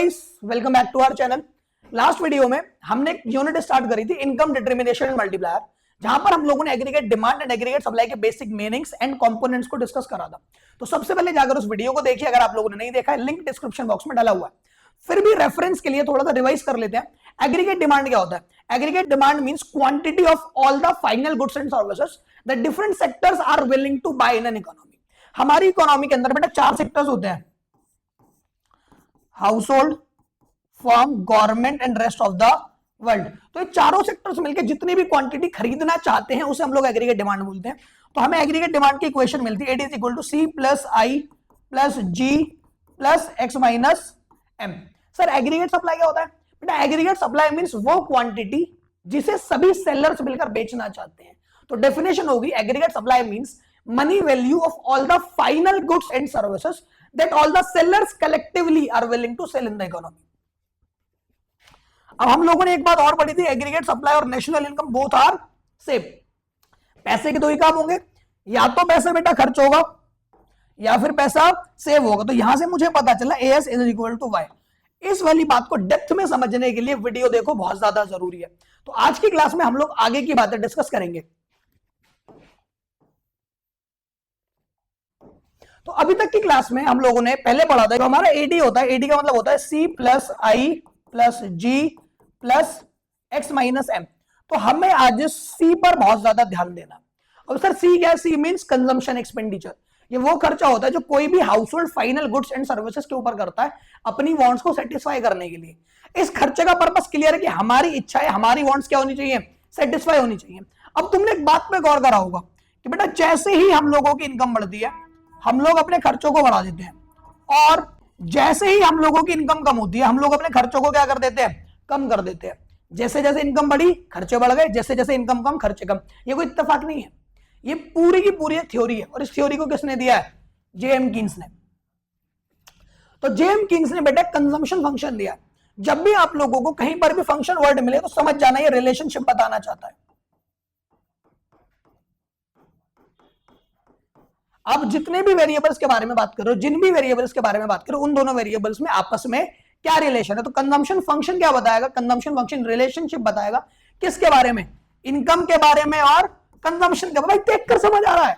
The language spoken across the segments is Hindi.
Guys, welcome back to our channel. Last video में हमने एक यूनिट स्टार्ट करी थी, इनकम डिटरमिनेशन एंड मल्टीप्लायर, जहां पर हम लोगों ने aggregate demand and aggregate supply के बेसिक मीनिंग्स एंड कंपोनेंट्स को डिस्कस करा था। तो सबसे पहले जाकर उस वीडियो को देखिए, अगर आप लोगों ने नहीं देखा है, लिंक डिस्क्रिप्शन बॉक्स में डाला हुआ है। फिर भी रेफरेंस के लिए थोड़ा सा रिवाइज कर लेते हैं। एग्रीगेट डिमांड क्या होता है? Aggregate demand means quantity of all the final goods and services that different sectors are willing to buy in an economy. हमारी इकोनॉमी के अंदर बेटा 4 सेक्टर्स होते हैं: household, firm, government and rest of the world. तो ये चारों सेक्टर्स मिलकर जितनी भी क्वांटिटी खरीदना चाहते हैं उसे हम लोग एग्रीगेट डिमांड बोलते हैं। तो हमें एग्रीगेट डिमांड की इक्वेशन मिलती है, it is equal to C plus I plus G plus X minus M. Sir aggregate supply क्या होता है? बेटा एग्रीगेट सप्लाई मींस वो क्वांटिटी जिसे सभी सेलर्स मिलकर बेचना चाहते हैं। तो डेफिनेशन होगी, aggregate supply means money value of all the final goods and services that all the sellers collectively are willing to sell in the economy। अब हम लोगों ने एक बात और पढ़ी थी, एग्रीगेट सप्लाई और national income both are same. पैसे के दो ही काम होंगे, या तो पैसा बेटा खर्च होगा या फिर पैसा सेव होगा। तो यहां से मुझे पता चला S is equal to Y. इस वाली बात को डेप्थ में समझने के लिए वीडियो देखो, बहुत ज्यादा जरूरी है। तो आज की क्लास में हम लोग आगे की बातें डिस्कस करेंगे। तो अभी तक की क्लास में हम लोगों ने पहले पढ़ा था, जो हमारा एडी होता है, एडी का मतलब होता है सी plus I plus G plus X minus M. तो हमें आज सी पर बहुत ज्यादा ध्यान देना। और सर सी क्या है? सी मींस कंजम्पशन एक्सपेंडिचर। ये वो खर्चा होता है जो कोई भी house hold final goods and services के ऊपर करता है अपनी वांट्स को सेटिस्फाई करने के लिए। इस खर्चे का पर्पस क्लियर है कि हमारी इच्छा है, हमारी वांट्स क्या होनी चाहिए? सेटिस्फाई होनी चाहिए। अब तुमने एक बात पे गौर करा होगा कि बेटा जैसे ही हम लोगों की इनकम बढ़ती है हम लोग अपने खर्चों को बढ़ा देते हैं, और जैसे ही हम लोगों की इनकम कम होती है हम लोग अपने खर्चों को क्या कर देते हैं? कम कर देते हैं। जैसे जैसे इनकम बढ़ी खर्चे बढ़ गए, जैसे जैसे इनकम कम खर्चे कम। ये कोई इत्तेफाक नहीं है, ये पूरी की पूरी थ्योरी है। और इस थ्योरी को किसने दिया है? जेएम कीन्स ने। तो जेएम कीन्स ने बेटा कंजम्पशन फंक्शन दिया। जब भी आप लोगों को कहीं पर भी फंक्शन वर्ड मिले तो समझ जाना ये रिलेशनशिप बताना चाहता है। अब जितने भी वेरिएबल्स के बारे में बात करो, जिन भी वेरिएबल्स के बारे में बात करो, उन दोनों वेरिएबल्स में आपस में क्या रिलेशन है? तो कंजम्पशन फंक्शन क्या बताएगा? कंजम्पशन फंक्शन रिलेशनशिप बताएगा। किसके बारे में? इनकम के बारे में और कंजम्पशन के। भाई देख कर समझ आ रहा है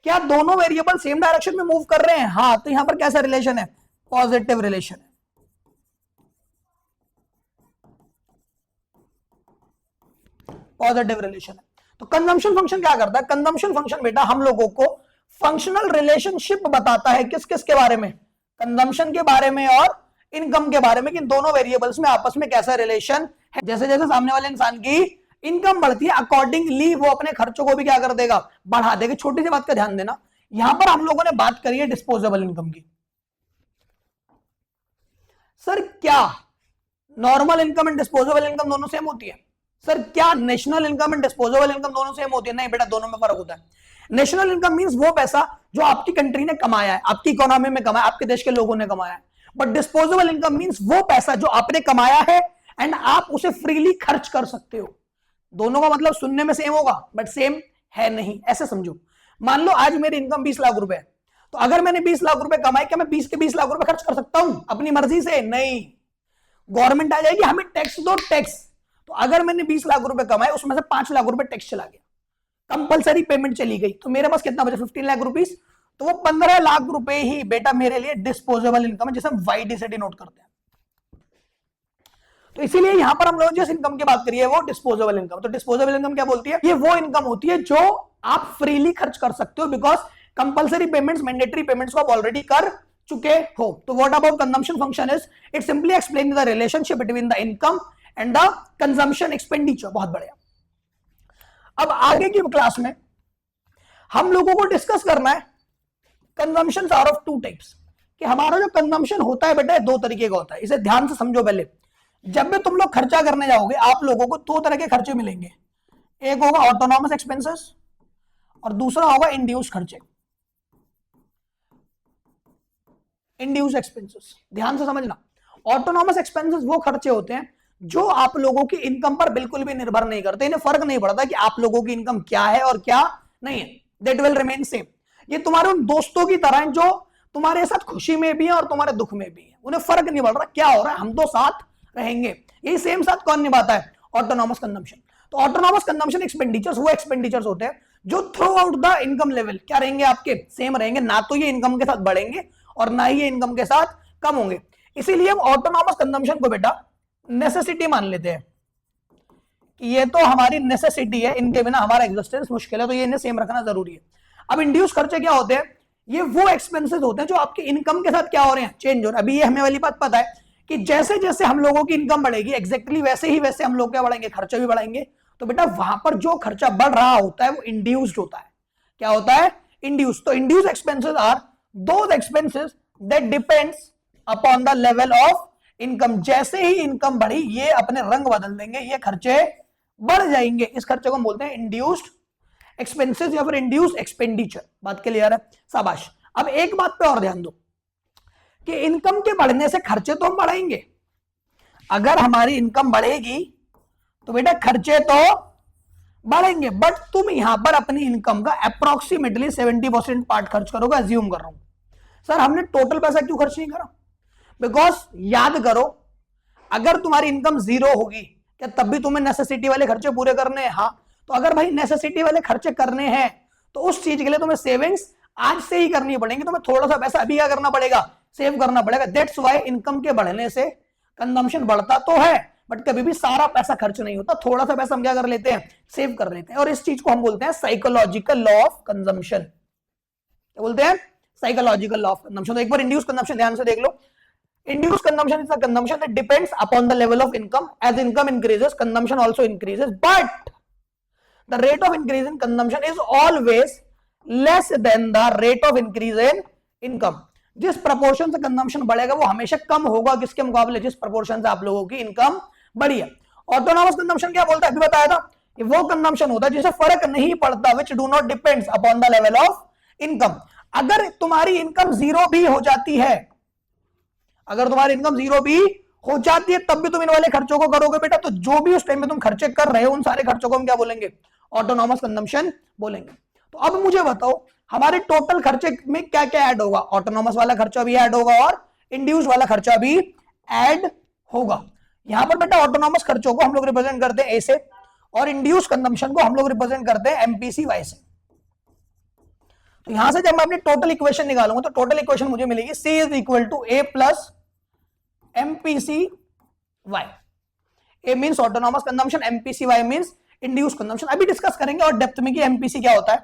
क्या दोनों वेरिएबल सेम डायरेक्शन में मूव कर रहे हैं? हाँ, तो यहां पर कैसा रिलेशन है? पॉजिटिव रिलेशन है। पॉजिटिव रिलेशन है। तो कंजम्पशन फंक्शन क्या करता है? कंजम्पशन फंक्शन बेटा हम लोगों को फंक्शनल रिलेशनशिप बताता है। किस किस के बारे में? कंजम्पशन के बारे में और इनकम के बारे में, कि दोनों वेरिएबल्स में आपस में कैसा रिलेशन है। जैसे जैसे सामने वाले इंसान की इनकम बढ़ती है अकॉर्डिंगली वो अपने खर्चों को भी क्या कर देगा? बढ़ा देगा। छोटी सी बात का ध्यान देना, यहां पर हम लोगों ने बात करी है डिस्पोजेबल इनकम की। सर क्या normal income and disposable income दोनों सेम होती है? सर क्या national income and disposable income दोनों सेम होती है? नहीं बेटा, दोनों में फर्क होता है। नेशनल इनकम मींस वो पैसा जो आपकी कंट्री ने कमाया है, आपकी इकोनॉमी में कमाया, आपके देश के लोगों ने कमाया है। बट डिस्पोजेबल इनकम मींस वो पैसा जो आपने कमाया है एंड आप उसे फ्रीली खर्च कर सकते हो। दोनों का मतलब सुनने में सेम होगा बट सेम है नहीं, ऐसे समझो। मान लो आज मेरी इनकम 20 लाख रुपए है, तो अगर मैंने 20 लाख रुपए कमाए, क्या मैं 20 के 20 लाख रुपए खर्च कर सकता हूं अपनी मर्जी से? नहीं, गवर्नमेंट आ जाएगी हमें टैक्स दो, टैक्स। तो अगर मैंने 20 लाख रुपए कमाए, उसमें से 5 लाख रुपए टैक्स चला गया, कंपलसरी पेमेंट चली गई, तो मेरे पास कितना बचा? 15 लाख रुपीस। तो वो 15 लाख रुपए ही बेटा मेरे लिए डिस्पोजेबल इनकम है, जिसे हम वाईडी से डिनोट करते हैं। तो इसीलिए यहां पर हम लोग जिस इनकम की बात करिए वो डिस्पोजेबल इनकम। तो डिस्पोजेबल इनकम क्या बोलती है? ये वो इनकम होती है जो आप फ्रीली खर्च कर सकते हो, because compulsory payments, mandatory payments को आप ऑलरेडी कर चुके हो। तो what about consumption function is? It simply explain the relationship between the income and the consumption expenditure. बहुत बढ़िया। अब आगे की क्लास में हम लोगों को डिस्कस करना है कंजम्पशन आर ऑफ 2 टाइप्स, कि हमारा जो कंजम्पशन होता है बेटा 2 तरीके का होता है। इसे ध्यान से समझो। पहले जब भी तुम लोग खर्चा करने जाओगे आप लोगों को 2 तरह के खर्चे मिलेंगे। एक होगा ऑटोनॉमस एक्सपेंसेस और दूसरा होगा इंड्यूस खर्चे। इंड्यूस एक्सपेंसेस ध्यान से समझना। ऑटोनॉमस एक्सपेंसेस वो खर्चे होते हैं जो आप लोगों की इनकम पर बिल्कुल भी निर्भर नहीं करते। इन्हें फर्क नहीं पड़ता कि आप लोगों की इनकम क्या है और क्या नहीं है, दैट विल रिमेन सेम। ये तुम्हारे उन दोस्तों की तरह हैं जो तुम्हारे साथ खुशी में भी है और तुम्हारे दुख में भी है। उन्हें फर्क नहीं पड़ रहा क्या हो रहा है, हम तो साथ रहेंगे। यही सेम साथ कौन निभाता है, ऑटोनॉमस कंजम्पशन। तो ऑटोनॉमस कंजम्पशन एक्सपेंडिचर्स वो एक्सपेंडिचर्स होते हैं जो through out the income level क्या रहेंगे, आपके सेम रहेंगे, ना तो ये इनकम के साथ बढ़ेंगे और ना ही ये इनकम के साथ कम होंगे। इसीलिए हम ऑटोनॉमस कंजम्पशन को बेटा नेसेसिटी मान लेते हैं कि ये तो हमारी नेसेसिटी है, इनके बिना हमारा एग्जिस्टेंस मुश्किल है, तो ये इन्हें सेम रखना जरूरी है। अब इंड्यूस खर्चे क्या होते हैं, ये वो एक्सपेंसेस होते हैं जो आपके इनकम के साथ क्या हो रहे हैं, चेंज हो रहे हैं। अभी ये हमें वाली बात पता है कि जैसे जैसे हम लोगों की इनकम बढ़ेगी एग्जैक्टली वैसे ही वैसे हम लोग क्या बढ़ेंगे, खर्चे भी बढ़ेंगे। तो बेटा वहां पर जो खर्चा बढ़ रहा होता है वो इंड्यूस्ड होता है। क्या होता है, इंड्यूस। तो induced expenses are those expenses that depends upon the level of income. जैसे ही इनकम बढ़ी ये अपने रंग बदल देंगे, ये खर्चे बढ़ जाएंगे। इस खर्चे को हम बोलते हैं इंड्यूस्ड एक्सपेंसेस या फिर इंड्यूस्ड एक्सपेंडिचर। बात क्लियर है, शाबाश। अब एक बात पे और ध्यान दो कि इनकम के बढ़ने से खर्चे तो हम बढ़ाएंगे। अगर हमारी इनकम बढ़ेगी तो बेटा खर्चे तो बढ़ेंगे, बट तुम यहां पर अपनी इनकम का अप्रोक्सीमेटली 70% पार्ट खर्च करोगे, अज्यूम कर रहा हूं। सर हमने टोटल पैसा क्यों खर्च नहीं करा, बिकॉज याद करो अगर तुम्हारी इनकम जीरो होगी क्या तब भी तुम्हें नेसेसिटी वाले खर्चे पूरे करने हैं। हाँ, तो अगर भाई नेसेसिटी वाले खर्चे करने हैं तो उस चीज के लिए तुम्हें सेविंग्स आज से ही करनी पड़ेगी। तुम्हें थोड़ा सा पैसा अभी क्या करना पड़ेगा, सेव करना पड़ेगा। दैट्स व्हाई इनकम के बढ़ने से कंजम्पशन बढ़ता तो है बट कभी भी सारा पैसा खर्च नहीं होता, थोड़ा सा पैसा हम क्या कर लेते हैं, सेव कर लेते हैं। और इस चीज को हम बोलते हैं साइकोलॉजिकल लॉ ऑफ कंजम्पशन। क्या बोलते हैं, साइकोलॉजिकल लॉ ऑफ कंजम्पशन। तो एक बार इंड्यूस कंजम्पशन ध्यान से देख लो। Induced consumption is a consumption that depends upon the level of income. As income increases, consumption also increases. But the rate of increase in consumption is always less than the rate of increase in income. जिस प्रपोर्शन से कंजम्पशन बढ़ेगा वो हमेशा कम होगा किसके मुकाबले, जिस प्रपोर्शन से आप लोगों की इनकम बढ़ी है। ऑटोनॉमस कंजम्पशन क्या बोलता है, अभी बताया था, कि वो कंजम्पशन होता है जिसे फर्क नहीं पड़ता, which do not depends upon the level of income. अगर तुम्हारी इनकम जीरो भी हो जाती है, अगर तुम्हारी इनकम जीरो भी हो जाती है तब भी तुम इन वाले खर्चों को करोगे बेटा, तो जो भी उस टाइम में तुम खर्चे कर रहे हो उन सारे खर्चों को हम क्या बोलेंगे, ऑटोनॉमस कंजम्पशन बोलेंगे। तो अब मुझे बताओ हमारे टोटल खर्चे में क्या क्या ऐड होगा, ऑटोनॉमस वाला खर्चा भी ऐड होगा और इंड्यूस वाला खर्चा भी ऐड होगा। यहां पर बेटा ऑटोनॉमस खर्चों को हम लोग रिप्रेजेंट करते हैं ए से और इंड्यूस कंजम्पशन को हम लोग रिप्रेजेंट करते हैं एमपीसी वाई से। तो यहां से जब मैं अपनी टोटल इक्वेशन निकालूंगा तो टोटल इक्वेशन मुझे मिलेगी C is equal to A plus MPC Y। A means autonomous consumption, MPC Y means induced consumption. अभी डिस्कस करेंगे और डेप्थ में कि MPC क्या होता है।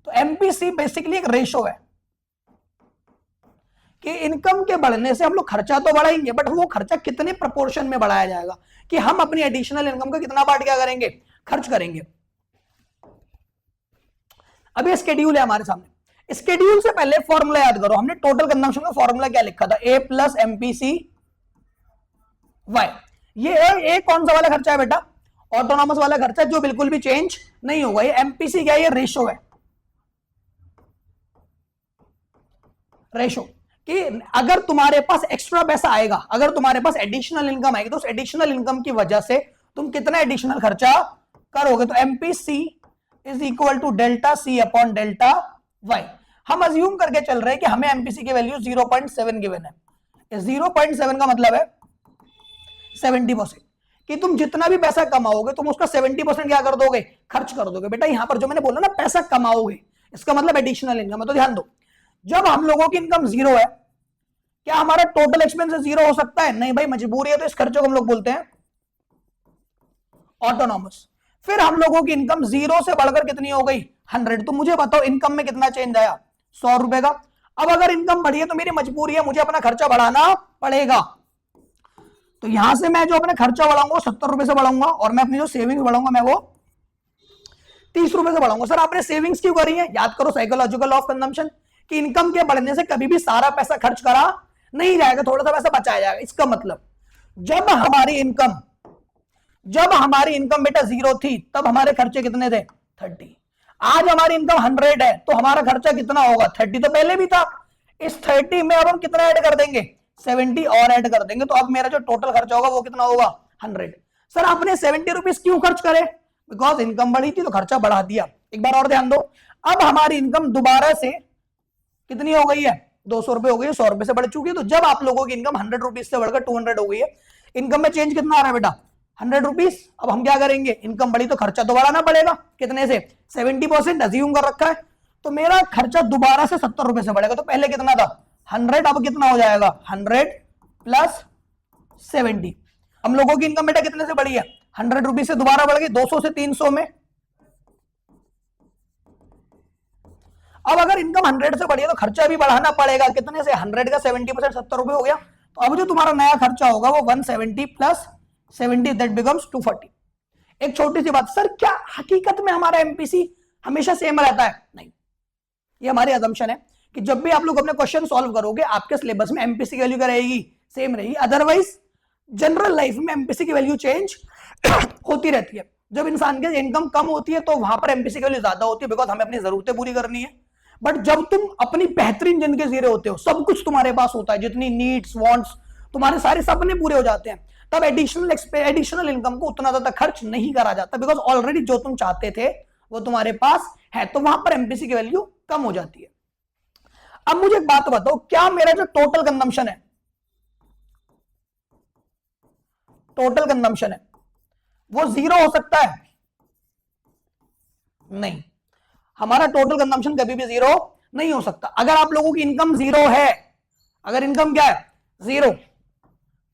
तो MPC बेसिकली एक रेशो है कि इनकम के बढ़ने से हम लोग खर्चा तो बढ़ाएंगे बट वो खर्चा कितने प्रपोर्शन में बढ़ाया जाएगा, कि हम अपनी एडिशनल इनकम का कितना पार्ट क्या करेंगे, खर्च करेंगे। अभी स्केड्यूल है हमारे सामने, स्केड्यूल से पहले फॉर्मूला याद करो, हमने टोटल कंजम्पशन का फॉर्मूला क्या लिखा था, A प्लस MPC Y। ये A कौन सा वाला खर्चा है बेटा, ऑटोनॉमस वाला खर्चा जो बिल्कुल भी चेंज नहीं होगा। ये MPC क्या है, ये रेशो है, रेशो कि अगर तुम्हारे पास एक्स्ट्रा पैसा आएगा, अगर तुम्हारे पास एडिशनल इनकम आएगी तो उस एडिशनल इनकम की वजह से तुम कितना एडिशनल खर्चा करोगे। तो MPC is equal to delta C upon delta Y। हम अज्यूम करके चल रहे हैं कि हमें MPC की वैल्यू 0.7 गिवन है। 0.7 का मतलब है 70%, कि तुम जितना भी पैसा कमाओगे तुम उसका 70% क्या कर दोगे, खर्च कर दोगे। बेटा यहां पर जो मैंने बोला ना पैसा कमाओगे, इसका मतलब एडिशनल इनकम है। तो ध्यान दो, जब हम लोगों की इनकम जीरो है क्या हमारा टोटल एक्सपेंस जीरो हो सकता है, नहीं भाई, मजबूरी है। तो इस खर्चे को हम लोग बोलते हैं ऑटोनॉमस। फिर हम लोगों की इनकम जीरो से बढ़कर कितनी हो गई, 100। तो मुझे बताओ इनकम में कितना चेंज आया, 100 रुपए का। अब अगर इनकम बढ़ी है तो मेरी मजबूरी है, मुझे अपना खर्चा बढ़ाना पड़ेगा। तो यहां से मैं जो अपना खर्चा बढ़ाऊंगा 70 रुपए से बढ़ाऊंगा और मैं अपनी जो सेविंग्स बढ़ाऊंगा मैं वो 30 रुपए से बढ़ाऊंगा। सर आपने सेविंग्स क्यों करी है, याद करो साइकोलॉजिकल लॉ ऑफ कंजम्पशन, कि इनकम के बढ़ने से कभी भी सारा पैसा खर्च करा नहीं जाएगा, थोड़ा सा पैसा बचाया जाएगा। इसका मतलब जब हमारी इनकम बेटा जीरो थी तब हमारे खर्चे कितने थे, 30। आज हमारी इनकम 100 है तो हमारा खर्चा कितना होगा, 30 तो पहले भी था। इस 30 में अब हम कितना ऐड कर देंगे, 70 और ऐड कर देंगे। तो अब मेरा जो टोटल खर्चा होगा वो कितना होगा, 100। सर आपने 70 रुपीज क्यों खर्च करे, बिकॉज इनकम बढ़ी थी तो खर्चा बढ़ा दिया। एक बार और ध्यान दो, अब हमारी इनकम दोबारा से कितनी हो गई है, 200 रुपए हो गई है, 100 रुपए से बढ़ चुकी है। तो जब आप लोगों की इनकम 100 रुपीज से बढ़कर 200 हो गई है, इनकम में चेंज कितना आ रहा है बेटा? 100 रुपीज। अब हम क्या करेंगे, इनकम बढ़ी तो खर्चा तो बढ़ाना पड़ेगा। कितने से? 70% अज्यूम कर रखा है। तो मेरा खर्चा दोबारा से 70 रुपए से बढ़ेगा। तो पहले कितना था? 100, अब कितना हो जाएगा? 100 प्लस 70। हम लोगों की इनकम बेटा कितने से बढ़ी है? 100 रुपीज से दोबारा बढ़ गई 200 से 300 में। अब अगर इनकम 100 से बढ़ी है तो खर्चा भी बढ़ाना पड़ेगा। कितने से? 100 का 70% 70 रुपए हो गया। तो अब जो तुम्हारा नया खर्चा होगा वो 170 प्लस 70, दैट बिकम्स 240। एक छोटी सी बात, सर क्या हकीकत में हमारा एमपीसी हमेशा सेम रहता है? नहीं, ये हमारी अजम्पशन है कि जब भी आप लोग अपने क्वेश्चन सॉल्व करोगे आपके सिलेबस में एमपीसी की वैल्यू क्या रहेगी? सेम रहेगी। अदरवाइज जनरल लाइफ में एमपीसी की वैल्यू चेंज होती रहती है। जब इंसान की इनकम कम होती है तो वहां पर एमपीसी की वैल्यू ज्यादा होती है, बिकॉज हमें अपनी जरूरतें पूरी करनी है। बट जब तुम अपनी बेहतरीन जिंदगी जी रहे होते हो, सब कुछ तुम्हारे पास होता है, जितनी नीड्स वांट्स तुम्हारे सारे सपने पूरे हो जाते हैं, तब एडिशनल इनकम को उतना ज्यादा खर्च नहीं करा जाता, बिकॉज ऑलरेडी जो तुम चाहते थे वो तुम्हारे पास है। तो वहां पर एमपीसी की वैल्यू कम हो जाती है। अब मुझे एक बात बताओ, क्या मेरा जो टोटल कंजम्पशन है वो 0 हो सकता है? नहीं, हमारा टोटल कंजम्पशन कभी भी 0 नहीं हो सकता। अगर आप लोगों की इनकम 0 है, अगर इनकम क्या है? 0,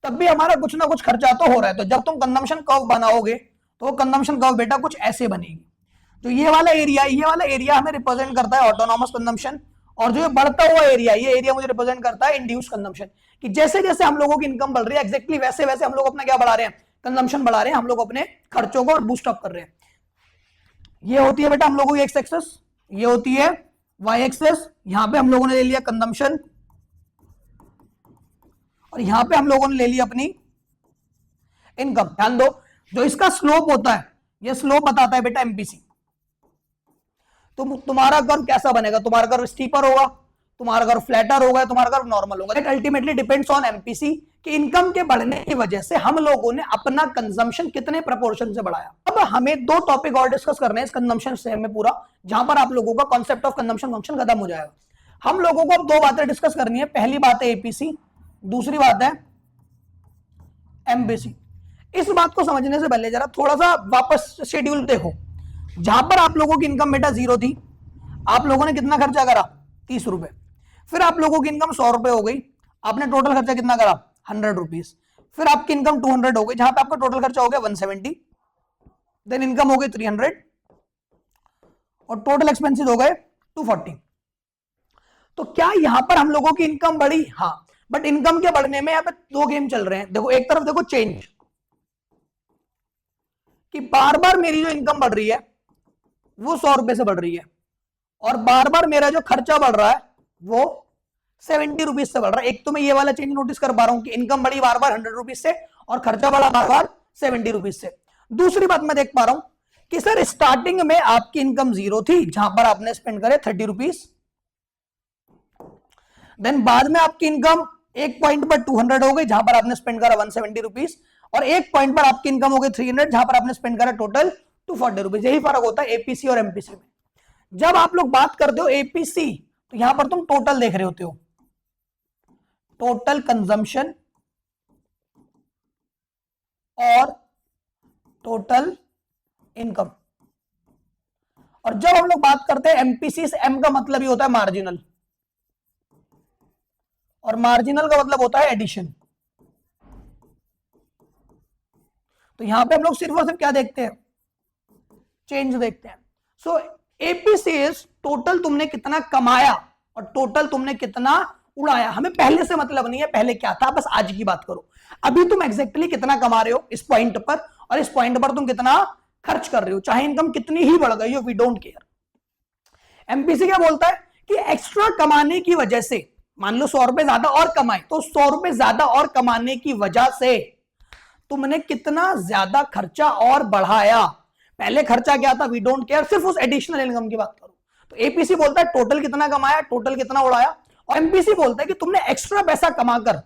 तब भी हमारा कुछ ना कुछ खर्चा तो हो रहा है। तो जब तुम कंजम्पशन कर्व बनाओगे तो वो कंजम्पशन कर्व बेटा कुछ ऐसे बनेगी। तो ये वाला एरिया हमें रिप्रेजेंट करता है ऑटोनॉमस कंजम्पशन, और जो बढ़ता हुआ एरिया, ये एरिया मुझे रिप्रेजेंट करता है इंड्यूस कंजम्पशन। कि जैसे जैसे हम लोगों की इनकम बढ़ रही है एग्जैक्टली वैसे वैसे हम लोग अपना क्या बढ़ा रहे हैं? कंजम्पशन बढ़ा रहे हैं। हम लोग अपने खर्चों को और बूस्ट अप कर रहे हैं। ये होती है बेटा हम लोगों की एक्स एक्सेस, ये होती है वाई एक्सेस। यहां पे हम लोगों ने ले लिया कंजम्पशन, और यहां पे हम लोगों ने ले लिया अपनी इनकम। ध्यान दो, जो इसका स्लोप होता है, ये स्लोप बताता है बेटा एमपीसी। तो तुम्हारा कर्व कैसा बनेगा? तुम्हारा कर्व स्टीपर होगा, तुम्हारा कर्व फ्लैटर होगा, तुम्हारा कर्व नॉर्मल होगा। It ultimately depends on MPC कि इनकम के बढ़ने की वजह से हम लोगों ने अपना कंजम्पशन कितने प्रपोर्शन से बढ़ाया। अब हमें 2 टॉपिक और डिस्कस करने हैं इस कंजम्पशन से में पूरा, जहां पर आप लोगों का कॉन्सेप्ट ऑफ कंजम्पशन फंक्शन खत्म हो जाएगा। हम लोगों को अब 2 बातें डिस्कस करनी है। पहली बात है एपीसी, दूसरी बात है एमपीसी। इस बात को समझने से पहले जरा थोड़ा सा वापस शेड्यूल देखो। जहां पर आप लोगों की इनकम बेटा 0 थी, आप लोगों ने कितना खर्चा करा? 30 रुपए। फिर आप लोगों की इनकम 100 रुपए हो गई, आपने टोटल खर्चा कितना करा? 100 रुपीज। फिर आपकी इनकम 200 हो गई, जहां पे आपका टोटल खर्चा हो गया 170। देन इनकम हो गई 300 और टोटल एक्सपेंसेस हो गए 240। तो क्या यहां पर हम लोगों की इनकम बढ़ी? हाँ, बट इनकम के बढ़ने में यहां पे 2 गेम चल रहे हैं। देखो, एक तरफ देखो चेंज, कि बार बार मेरी जो इनकम बढ़ रही है वो 100 रुपए से बढ़ रही है, और बार बार मेरा जो खर्चा बढ़ रहा है वो 70 रुपीज से बढ़ रहा है। एक तो मैं ये वाला चेंज नोटिस कर पा रहा हूं कि इनकम बढ़ी बार बार 100 रुपीज से और खर्चा बढ़ा बार बार 70 रुपीज से। दूसरी बात मैं देख पा रहा हूं कि सर स्टार्टिंग में आपकी इनकम 0 थी, जहां पर आपने स्पेंड करे 30 रुपीज। देन बाद में आपकी इनकम एक पॉइंट पर 200 हो गई, जहां पर आपने स्पेंड करा 170 रुपीज, और एक पॉइंट पर आपकी इनकम हो गई 300, जहां पर आपने स्पेंड करा टोटल 240 रुपीज। यही फर्क होता है एपीसी और एमपीसी में। जब आप लोग बात करते हो एपीसी, तो यहां पर तुम टोटल देख रहे होते हो, टोटल कंजम्पशन और टोटल इनकम। और जब हम लोग बात करते हैं एमपीसी से, एम का मतलब ही होता है मार्जिनल, और मार्जिनल का मतलब होता है एडिशन। तो यहां पे हम लोग सिर्फ और सिर्फ क्या देखते हैं? चेंज देखते हैं। सो एपीसी इज टोटल तुमने कितना कमाया और टोटल तुमने कितना उड़ाया। हमें पहले से मतलब नहीं है पहले क्या था, बस आज की बात करो। अभी तुम एग्जैक्टली कितना कमा रहे हो इस पॉइंट पर, और इस पॉइंट पर तुम कितना खर्च कर रहे हो, चाहे इनकम कितनी ही बढ़ गई हो, वी डोंट केयर। एमपीसी क्या बोलता है कि एक्स्ट्रा कमाने की वजह से, मान लो 100 रुपए ज्यादा और कमाए, तो 100 रुपए ज्यादा और कमाने की वजह से तुमने कितना ज्यादा खर्चा और बढ़ाया। पहले खर्चा क्या था, वी डोंट केयर, सिर्फ उस एडिशनल इनकम की बात करो। तो एपीसी बोलता है टोटल कितना कमाया, टोटल कितना उड़ाया, और एमपीसी बोलता है कि तुमने एक्स्ट्रा पैसा कमाकर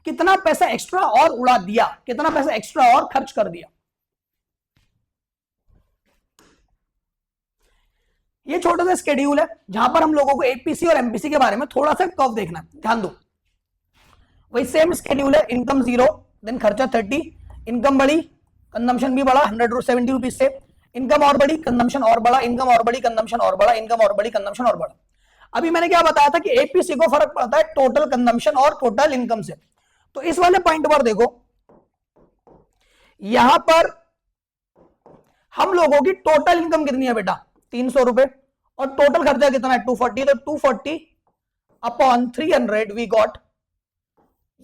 कितना पैसा एक्स्ट्रा और उड़ा दिया, कितना पैसा एक्स्ट्रा और खर्च कर दिया। ये छोटा सा स्केड्यूल है जहां पर हम लोगों को एपीसी और एमपीसी के बारे में थोड़ा सा कर्व देखना है, ध्यान दो। वही सेम स्केड्यूल है, इनकम 0, देन खर्चा 30, इनकम बढ़ी कंजम्पशन भी बढ़ा 170 रुपीज से, इनकम और बढ़ी कंजम्पशन और बढ़ा, इनकम और बढ़ी कंजम्पशन और बढ़ा, इनकम और बढ़ी कंजम्पशन और बढ़ा। अभी मैंने क्या बताया था कि एपीसी को फर्क पड़ता है टोटल कंजम्पशन और टोटल इनकम से। तो इस वाले पॉइंट पर देखो, यहां पर हम लोगों की टोटल इनकम कितनी है बेटा 300 रुपए, और टोटल खर्चा कितना है 240, तो 240 अपॉन 300 वी गॉट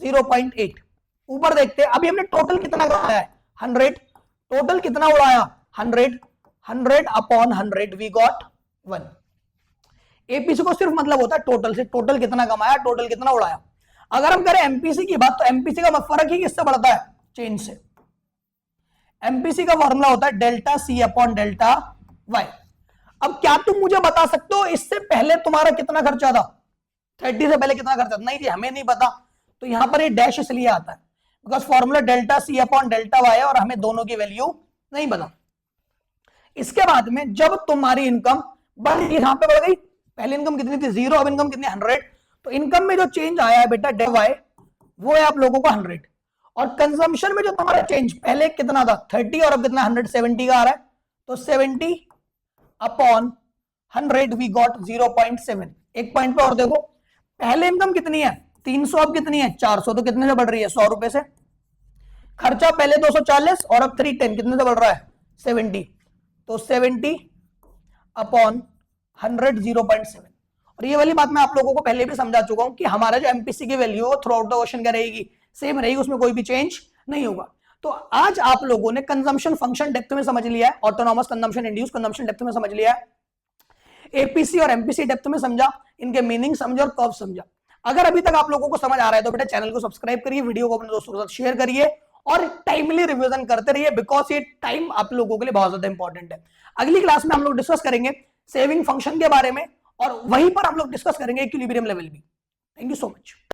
0.8। ऊपर देखते हैं, अभी हमने टोटल कितना उड़ाया है 100, टोटल कितना उड़ाया 100, 100 अपॉन 100 वी गॉट 1। एपीसी को सिर्फ मतलब होता है टोटल से, टोटल कितना कमाया, टोटल कितना उड़ाया। अगर हम करें एमपीसी की बात, तो एमपीसी का फर्क ही किससे पड़ता है, चेंज से। एमपीसी का फॉर्मूला होता है delta C upon delta Y. अब क्या तुम मुझे बता सकते हो इससे पहले तुम्हारा कितना खर्चा था, 30 से पहले कितना खर्चा था? नहीं जी, हमें नहीं पता। तो यहां पर ये डैश इसलिए आता है because formula delta C upon delta Y है और हमें दोनों की वैल्यू नहीं पता। इसके बाद में जब तुम्हारी इनकम बढ़ गई, यहां पे बढ़ गई, पहले इनकम कितनी थी 0, अब इनकम कितनी 100, तो इनकम में जो चेंज आया है बेटा डेल्टा वाई, वो है आप लोगों को 100। और कंजम्पशन में जो तुम्हारा चेंज पहले कितना था 30 और अब कितना 170 का आ रहा है, तो 70 अपॉन 100 वी गॉट 0.7। एक पॉइंट पे और देखो, पहले इनकम कितनी है 300, अब कितनी है 400, तो कितने से बढ़ रही है 100 रुपए से। खर्चा पहले 240 और अब 310, कितने से बढ़ रहा है 70, तो 70 अपॉन 100 0.7। और ये वाली बात मैं आप लोगों को पहले भी समझा चुका हूं कि हमारा जो एमपीसी की वैल्यू है थ्रू आउट द क्वेश्चन क्या रहेगी, सेम रहेगी, उसमें कोई भी चेंज नहीं होगा। तो आज आप लोगों ने कंजम्पशन फंक्शन डेप्थ में समझ लिया है, autonomous consumption, induce consumption depth में समझ लिया है, एपीसी और एमपीसी डेप्थ में समझा, इनके मीनिंग समझा और कर्व समझा। अगर अभी तक आप लोगों को समझ आ रहा है तो बेटा चैनल को सब्सक्राइब करिए, वीडियो को अपने दोस्तों के साथ शेयर करिए और टाइमली रिवीजन करते रहिए, बिकॉज ये टाइम आप लोगों के लिए बहुत ज्यादा इंपॉर्टेंट है। अगली क्लास में हम लोग डिस्कस करेंगे सेविंग फंक्शन के बारे में और वहीं पर हम लोग डिस्कस करेंगे इक्विलिब्रियम लेवल भी। Thank you so much.